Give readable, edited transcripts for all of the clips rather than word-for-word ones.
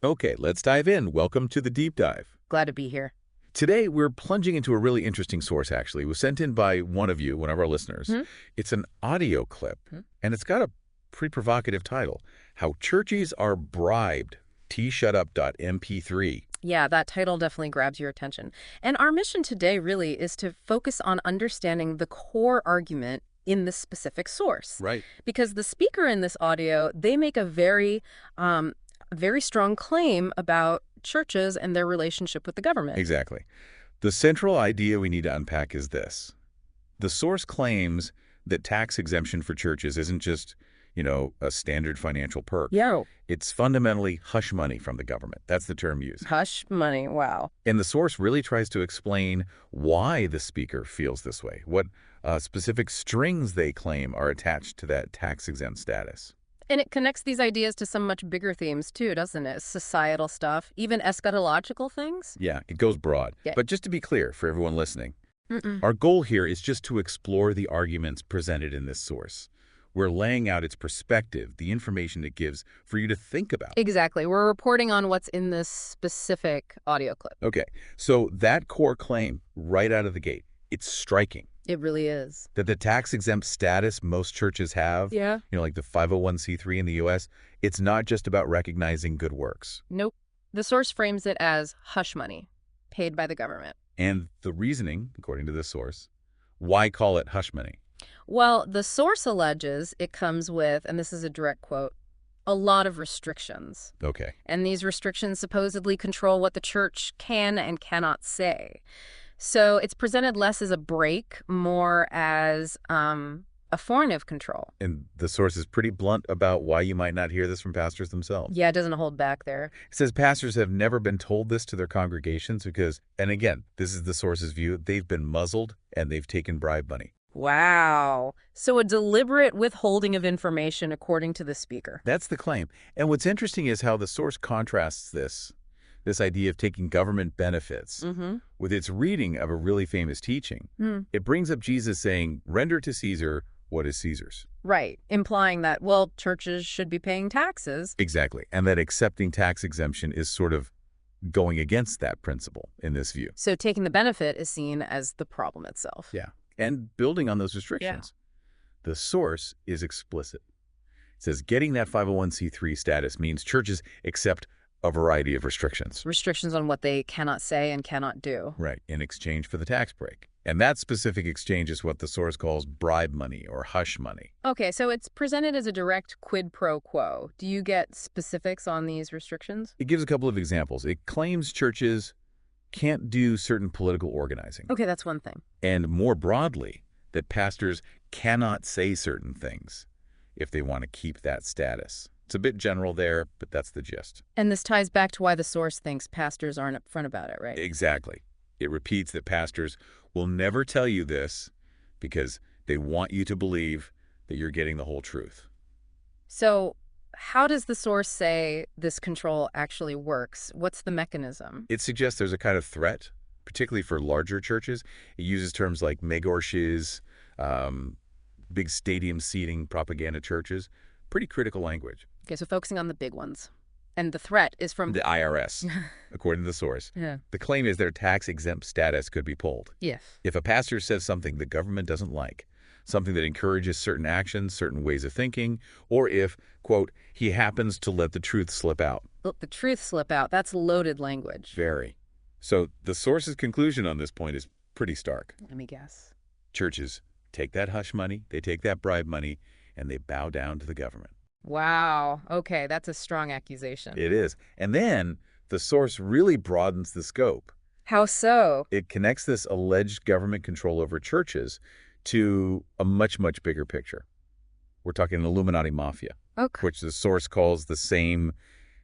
Okay, let's dive in. Welcome to the deep dive. Glad to be here. Today, we're plunging into a really interesting source, actually. It was sent in by one of you, one of our listeners. Hmm? It's an audio clip, Hmm? and it's got a pretty provocative title, How Churches Are Bribed, TShutUp.mp3. Yeah, that title definitely grabs your attention. And our mission today really is to focus on understanding the core argument in this specific source. Right. Because the speaker in this audio, they make a very strong claim about churches and their relationship with the government. Exactly. The central idea we need to unpack is this. The source claims that tax exemption for churches isn't just, a standard financial perk. Yo, It's fundamentally hush money from the government. That's the term used. hush money, wow. And the source really tries to explain why the speaker feels this way, what specific strings they claim are attached to that tax-exempt status. And it connects these ideas to some much bigger themes too, doesn't it? Societal stuff, even eschatological things. Yeah, it goes broad. Yeah. But just to be clear for everyone listening, Mm-mm. our goal here is just to explore the arguments presented in this source. We're laying out its perspective, the information it gives for you to think about. Exactly. We're reporting on what's in this specific audio clip. Okay, so that core claim right out of the gate, it's striking. It really is. That the tax-exempt status most churches have, Yeah. like the 501c3 in the U.S., it's not just about recognizing good works. Nope. The source frames it as hush money, paid by the government. And the reasoning, according to this source, why call it hush money? Well, the source alleges it comes with, and this is a direct quote, a lot of restrictions. Okay. And these restrictions supposedly control what the church can and cannot say. So it's presented less as a break, more as a form of control. And the source is pretty blunt about why you might not hear this from pastors themselves. Yeah, it doesn't hold back there. It says pastors have never been told this to their congregations because, and again, this is the source's view, they've been muzzled and they've taken bribe money. Wow. So a deliberate withholding of information according to the speaker. That's the claim. And what's interesting is how the source contrasts this idea of taking government benefits with its reading of a really famous teaching. It brings up Jesus saying, render to Caesar what is Caesar's. Right. Implying that, well, churches should be paying taxes. Exactly. And that accepting tax exemption is sort of going against that principle in this view. So taking the benefit is seen as the problem itself. Yeah. And building on those restrictions. The source is explicit. It says getting that 501c3 status means churches accept a variety of restrictions. Restrictions on what they cannot say and cannot do. Right, in exchange for the tax break. And that specific exchange is what the source calls bribe money or hush money. Okay, so it's presented as a direct quid pro quo. Do you get specifics on these restrictions? It gives a couple of examples. It claims churches can't do certain political organizing. Okay, that's one thing. And more broadly, that pastors cannot say certain things if they want to keep that status. It's a bit general there, but that's the gist. And this ties back to why the source thinks pastors aren't upfront about it, right? Exactly. It repeats that pastors will never tell you this because they want you to believe that you're getting the whole truth. So how does the source say this control actually works? What's the mechanism? It suggests there's a kind of threat, particularly for larger churches. It uses terms like megorches, big stadium seating propaganda churches. Pretty critical language. Okay, so focusing on the big ones. And the threat is from The IRS, according to the source. Yeah. The claim is their tax-exempt status could be pulled. Yes. If a pastor says something the government doesn't like, something that encourages certain actions, certain ways of thinking, or if, quote, he happens to let the truth slip out. Look, the truth slip out. That's loaded language. Very. So the source's conclusion on this point is pretty stark. Let me guess. Churches take that hush money, they take that bribe money, and they bow down to the government. Wow. Okay, that's a strong accusation. It is. And then the source really broadens the scope. How so? It connects this alleged government control over churches to a much, much bigger picture. We're talking Illuminati mafia, Okay. which the source calls the same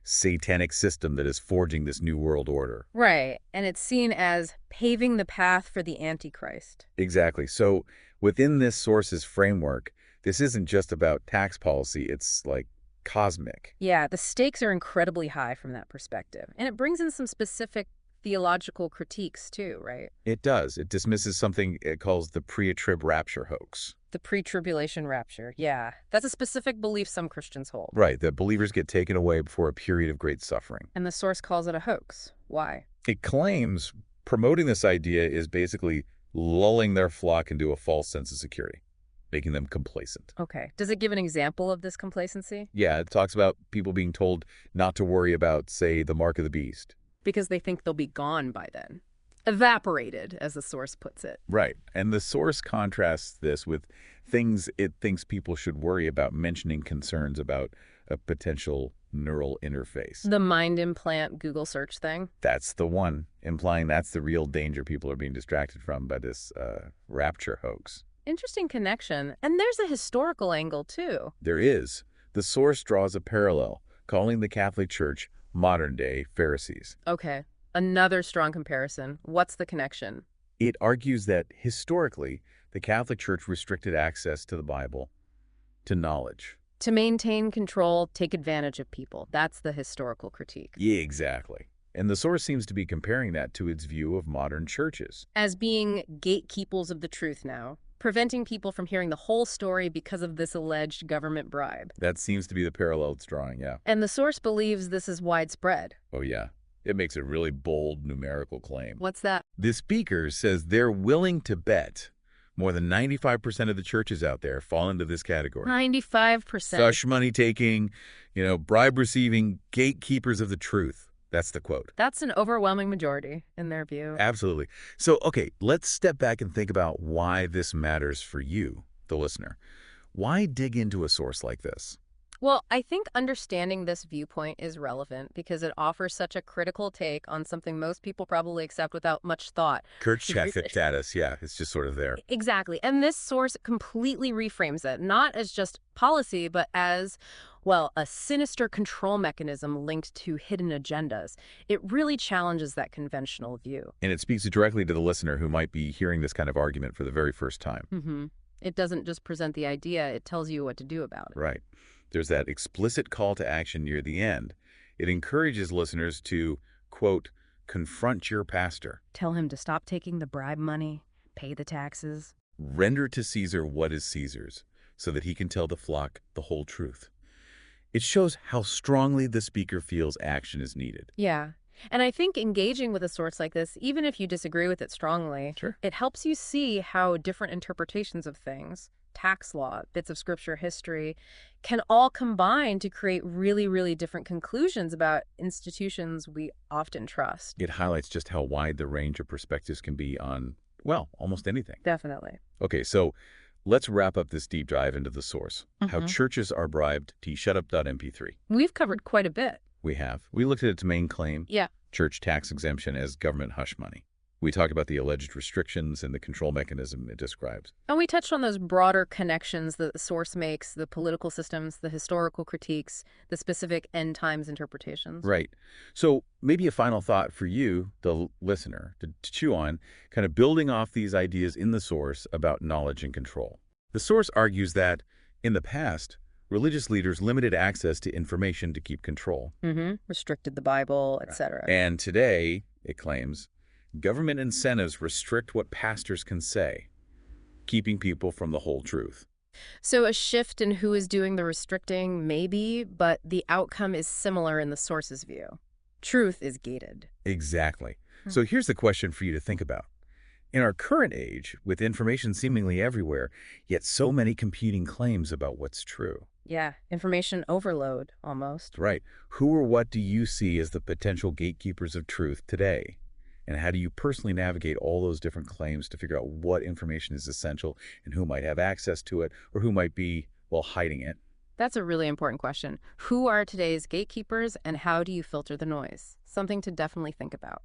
satanic system that is forging this new world order. Right. And it's seen as paving the path for the Antichrist. Exactly. So within this source's framework, this isn't just about tax policy. It's like cosmic. Yeah, the stakes are incredibly high from that perspective. And it brings in some specific theological critiques too, right? It does. It dismisses something it calls the pre-trib rapture hoax. The pre-tribulation rapture. Yeah. That's a specific belief some Christians hold. Right, that believers get taken away before a period of great suffering. And the source calls it a hoax. Why? It claims promoting this idea is basically lulling their flock into a false sense of security, making them complacent. Okay. Does it give an example of this complacency? Yeah, it talks about people being told not to worry about, say, the mark of the beast. Because they think they'll be gone by then. Evaporated, as the source puts it. Right, and the source contrasts this with things it thinks people should worry about, mentioning concerns about a potential neural interface. The mind implant Google search thing? That's the one, implying that's the real danger people are being distracted from by this rapture hoax. Interesting connection. And there's a historical angle, too. There is. The source draws a parallel, calling the Catholic Church modern-day Pharisees. Okay. Another strong comparison. What's the connection? It argues that, historically, the Catholic Church restricted access to the Bible, to knowledge. To maintain control, take advantage of people. That's the historical critique. Yeah, exactly. And the source seems to be comparing that to its view of modern churches. As being gatekeepers of the truth now, preventing people from hearing the whole story because of this alleged government bribe. That seems to be the parallel it's drawing, yeah. And the source believes this is widespread. Oh, yeah. It makes a really bold numerical claim. What's that? The speaker says they're willing to bet more than 95% of the churches out there fall into this category. 95%. Such money-taking, bribe-receiving gatekeepers of the truth. That's the quote. That's an overwhelming majority, in their view. Absolutely. So, okay, let's step back and think about why this matters for you, the listener. Why dig into a source like this? Well, I think understanding this viewpoint is relevant because it offers such a critical take on something most people probably accept without much thought. Kirchhoff status, yeah, it's just sort of there. Exactly. And this source completely reframes it, not as just policy, but as, well, a sinister control mechanism linked to hidden agendas. It really challenges that conventional view. And it speaks directly to the listener who might be hearing this kind of argument for the very first time. Mm-hmm. It doesn't just present the idea, it tells you what to do about it. Right. There's that explicit call to action near the end. It encourages listeners to, quote, confront your pastor. Tell him to stop taking the bribe money, pay the taxes. Render to Caesar what is Caesar's, so that he can tell the flock the whole truth. It shows how strongly the speaker feels action is needed. Yeah. And I think engaging with a source like this, even if you disagree with it strongly, Sure. It helps you see how different interpretations of things, tax law, bits of scripture history, can all combine to create really, really different conclusions about institutions we often trust. It highlights just how wide the range of perspectives can be on, well, almost anything. Definitely. Okay, so let's wrap up this deep dive into the source. How churches are bribed to shutup.mp3. We've covered quite a bit. We have. We looked at its main claim, Yeah. church tax exemption as government hush money. We talked about the alleged restrictions and the control mechanism it describes. And we touched on those broader connections that the source makes, the political systems, the historical critiques, the specific end times interpretations. Right. So maybe a final thought for you, the listener, to chew on, kind of building off these ideas in the source about knowledge and control. The source argues that, in the past, religious leaders limited access to information to keep control. Restricted the Bible, etc. And today, it claims, government incentives restrict what pastors can say, keeping people from the whole truth. So a shift in who is doing the restricting, maybe, but the outcome is similar in the source's view. Truth is gated. Exactly. So here's the question for you to think about. In our current age, with information seemingly everywhere, yet so many competing claims about what's true. Yeah, information overload, almost. Right. Who or what do you see as the potential gatekeepers of truth today? And how do you personally navigate all those different claims to figure out what information is essential and who might have access to it or who might be, well, hiding it? That's a really important question. Who are today's gatekeepers and how do you filter the noise? Something to definitely think about.